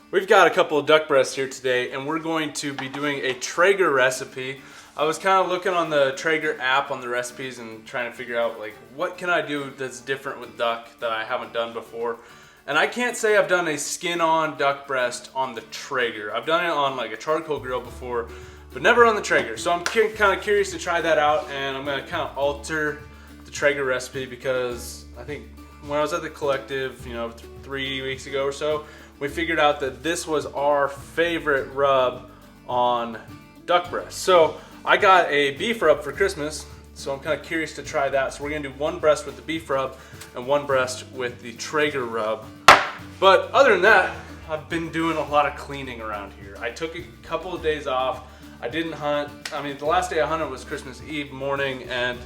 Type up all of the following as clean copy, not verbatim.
We've got a couple of duck breasts here today, and we're going to be doing a Traeger recipe. I was kind of looking on the Traeger app on the recipes and trying to figure out like what can I do that's different with duck that I haven't done before. And I can't say I've done a skin-on duck breast on the Traeger. I've done it on like a charcoal grill before, but never on the Traeger. So I'm kind of curious to try that out, and I'm going to kind of alter the Traeger recipe because I think when I was at the collective, 3 weeks ago or so, we figured out that this was our favorite rub on duck breast. So I got a beef rub for Christmas, so I'm kind of curious to try that. So we're gonna do one breast with the beef rub and one breast with the Traeger rub. But other than that, I've been doing a lot of cleaning around here. I took a couple of days off. I didn't hunt. I mean, the last day I hunted was Christmas Eve morning, and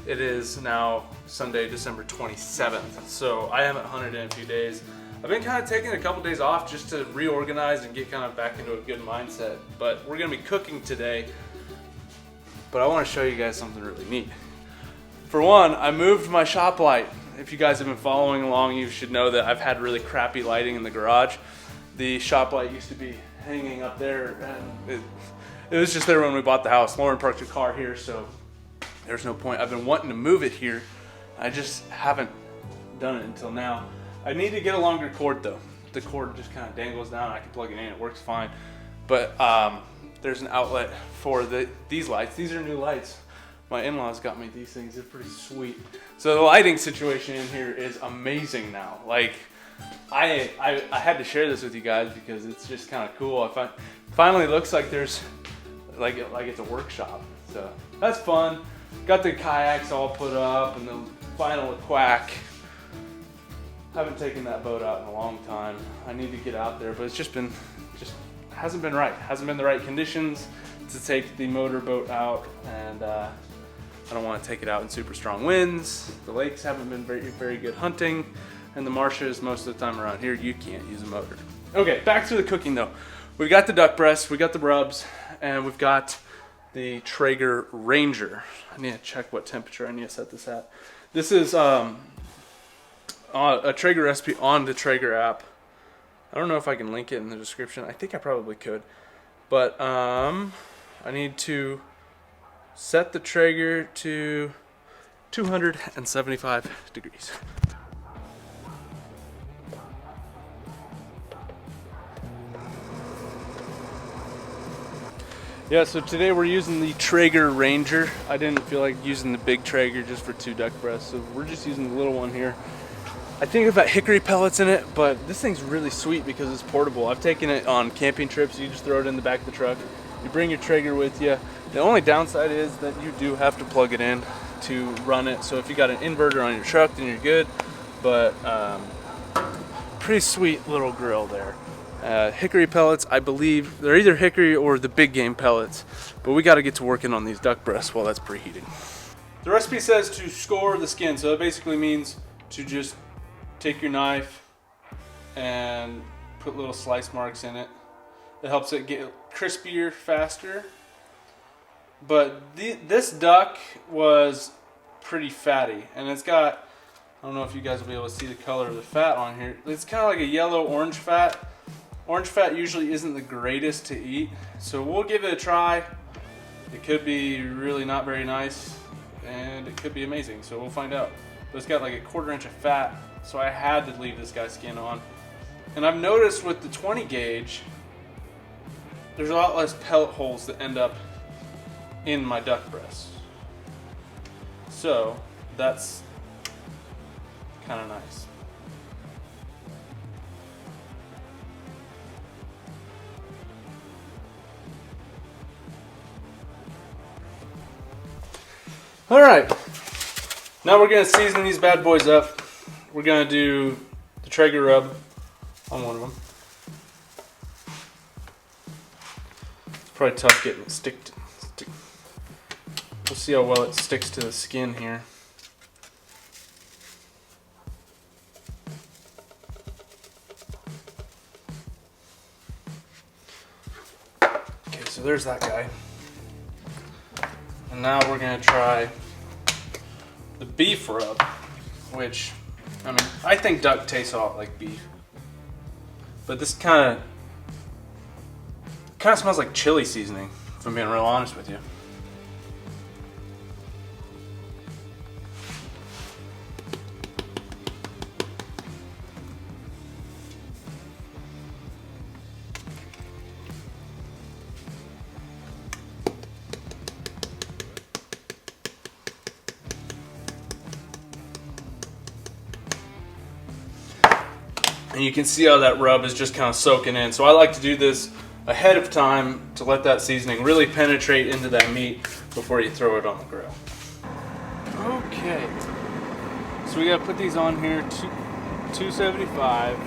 it is now Sunday, December 27th. So I haven't hunted in a few days. I've been kind of taking a couple days off just to reorganize and get kind of back into a good mindset. But we're gonna be cooking today. But I want to show you guys something really neat. For one, I moved my shop light. If you guys have been following along, you should know that I've had really crappy lighting in the garage. The shop light used to be hanging up there, and it was just there when we bought the house. Lauren parked her car here, so there's no point. I've been wanting to move it here. I just haven't done it until now. I need to get a longer cord though. The cord just kind of dangles down. I can plug it in, it works fine. But there's an outlet for these lights. These are new lights. My in-laws got me these things. They're pretty sweet. So the lighting situation in here is amazing now. Like, I had to share this with you guys because it's just kind of cool. Finally looks like there's like it's a workshop. So that's fun. Got the kayaks all put up and the final quack. Haven't taken that boat out in a long time. I need to get out there, but it's just hasn't been right. Hasn't been the right conditions to take the motor boat out, and I don't want to take it out in super strong winds. The lakes haven't been very good hunting, and the marshes most of the time around here you can't use a motor. Okay, back to the cooking though. We got the duck breast, we got the rubs, and we've got the Traeger Ranger. I need to check what temperature I need to set this at. This is a Traeger recipe on the Traeger app. I don't know if I can link it in the description. I think I probably could. But I need to set the Traeger to 275 degrees. Yeah, so today we're using the Traeger Ranger. I didn't feel like using the big Traeger just for 2 duck breasts, so we're just using the little one here. I think I've got hickory pellets in it, but this thing's really sweet because it's portable. I've taken it on camping trips. You just throw it in the back of the truck. You bring your Traeger with you. The only downside is that you do have to plug it in to run it. So if you got an inverter on your truck, then you're good. But pretty sweet little grill there. Hickory pellets, I believe, they're either hickory or the big game pellets. But we got to get to working on these duck breasts while that's preheating. The recipe says to score the skin, so that basically means to just take your knife and put little slice marks in it. It helps it get crispier faster. But this duck was pretty fatty, and it's got, I don't know if you guys will be able to see the color of the fat on here. It's kind of like a yellow-orange fat. Orange fat usually isn't the greatest to eat, so we'll give it a try. It could be really not very nice, and it could be amazing, so we'll find out. But it's got like a 1/4 inch of fat, so I had to leave this guy's skin on. And I've noticed with the 20 gauge, there's a lot less pellet holes that end up in my duck breast. So that's kind of nice. All right, now we're gonna season these bad boys up. We're gonna do the Traeger rub on one of them. It's probably tough getting it stick. We'll see how well it sticks to the skin here. Okay, so there's that guy. And now we're gonna try the beef rub, which, I mean, I think duck tastes a lot like beef. But this kind of kind of smells like chili seasoning, if I'm being real honest with you. And you can see how that rub is just kind of soaking in. So I like to do this ahead of time to let that seasoning really penetrate into that meat before you throw it on the grill. Okay, so we gotta put these on here to 275.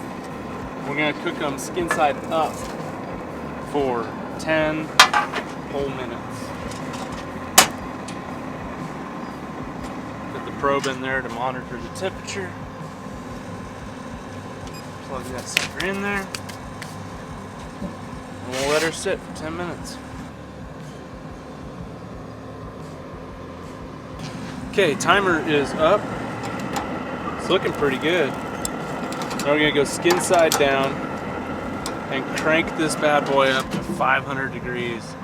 We're gonna cook them skin side up for 10 whole minutes. Put the probe in there to monitor the temperature. Plug that sucker in there, and we'll let her sit for 10 minutes. Okay, timer is up. It's looking pretty good. Now we're gonna go skin side down and crank this bad boy up to 500 degrees.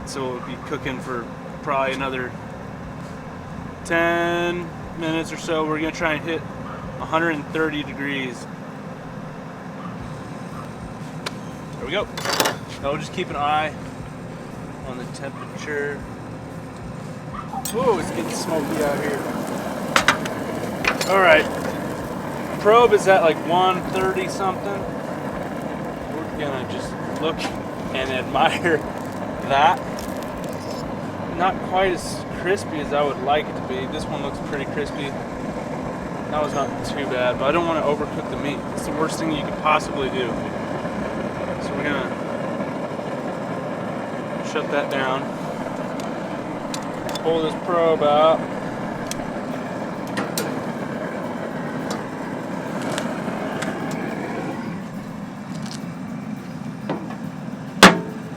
So we'll be cooking for probably another 10 minutes or so. We're gonna try and hit 130 degrees. There we go. Now we'll just keep an eye on the temperature. Whoa, it's getting smoky out here. All right, probe is at like 130 something. We're gonna just look and admire that. Not quite as crispy as I would like it to be. This one looks pretty crispy. That was not too bad, but I don't want to overcook the meat. It's the worst thing you could possibly do. So we're gonna shut that down. Pull this probe out.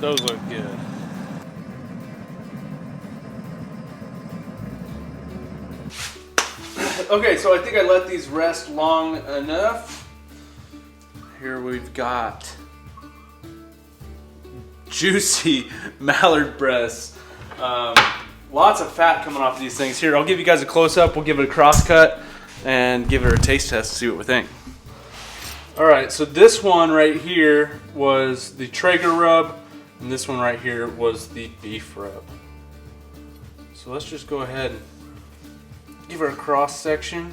Those look good. Okay, so I think I let these rest long enough. Here we've got juicy mallard breasts. Lots of fat coming off these things. Here, I'll give you guys a close-up. We'll give it a cross-cut and give it a taste test to see what we think. All right, so this one right here was the Traeger rub, and this one right here was the beef rub. So let's just go ahead and give her a cross-section.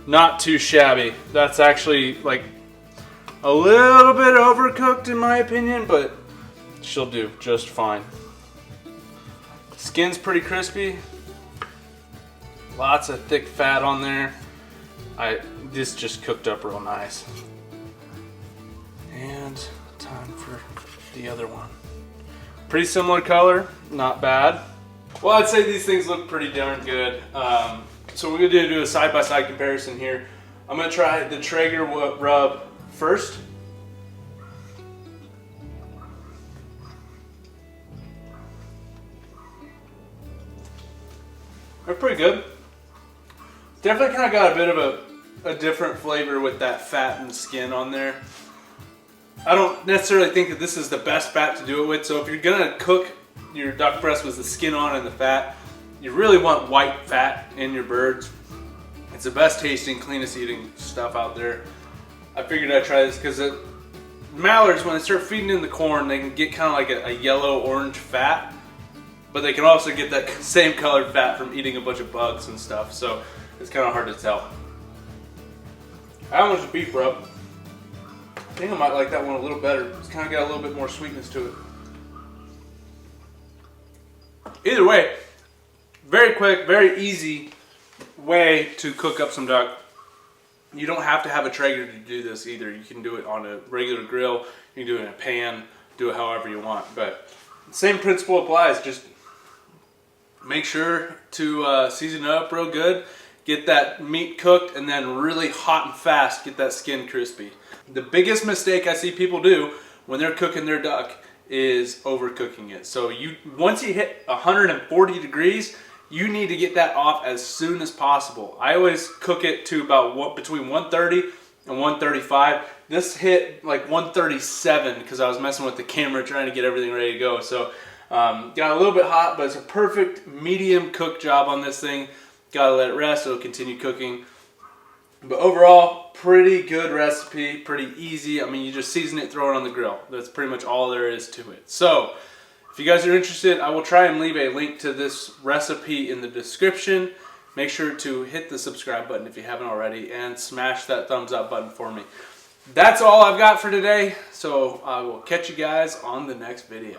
Not too shabby. That's actually like a little bit overcooked in my opinion, but she'll do just fine. Skin's pretty crispy. Lots of thick fat on there. This just cooked up real nice. And time for the other one. Pretty similar color, not bad. Well, I'd say these things look pretty darn good. So we're gonna do a side-by-side comparison here. I'm gonna try the Traeger rub first. They're pretty good. Definitely kind of got a bit of a different flavor with that fat and skin on there. I don't necessarily think that this is the best fat to do it with, so if you're gonna cook your duck breast with the skin on and the fat, you really want white fat in your birds. It's the best tasting, cleanest eating stuff out there. I figured I'd try this because mallards, when they start feeding in the corn, they can get kind of like a yellow-orange fat, but they can also get that same colored fat from eating a bunch of bugs and stuff, so it's kind of hard to tell. That one's a beef rub. I think I might like that one a little better. It's kind of got a little bit more sweetness to it. Either way, very quick, very easy way to cook up some duck. You don't have to have a Traeger to do this either. You can do it on a regular grill. You can do it in a pan, do it however you want. But same principle applies. Just make sure to season it up real good. Get that meat cooked and then really hot and fast, get that skin crispy. The biggest mistake I see people do when they're cooking their duck is overcooking it. So once you hit 140 degrees, you need to get that off as soon as possible. I always cook it to about between 130 and 135. This hit like 137 because I was messing with the camera trying to get everything ready to go. So got a little bit hot, but it's a perfect medium cook job on this thing. Gotta let it rest, it'll continue cooking. But overall, pretty good recipe, pretty easy. I mean, you just season it, throw it on the grill. That's pretty much all there is to it. So if you guys are interested, I will try and leave a link to this recipe in the description. Make sure to hit the subscribe button if you haven't already and smash that thumbs up button for me. That's all I've got for today, so I will catch you guys on the next video.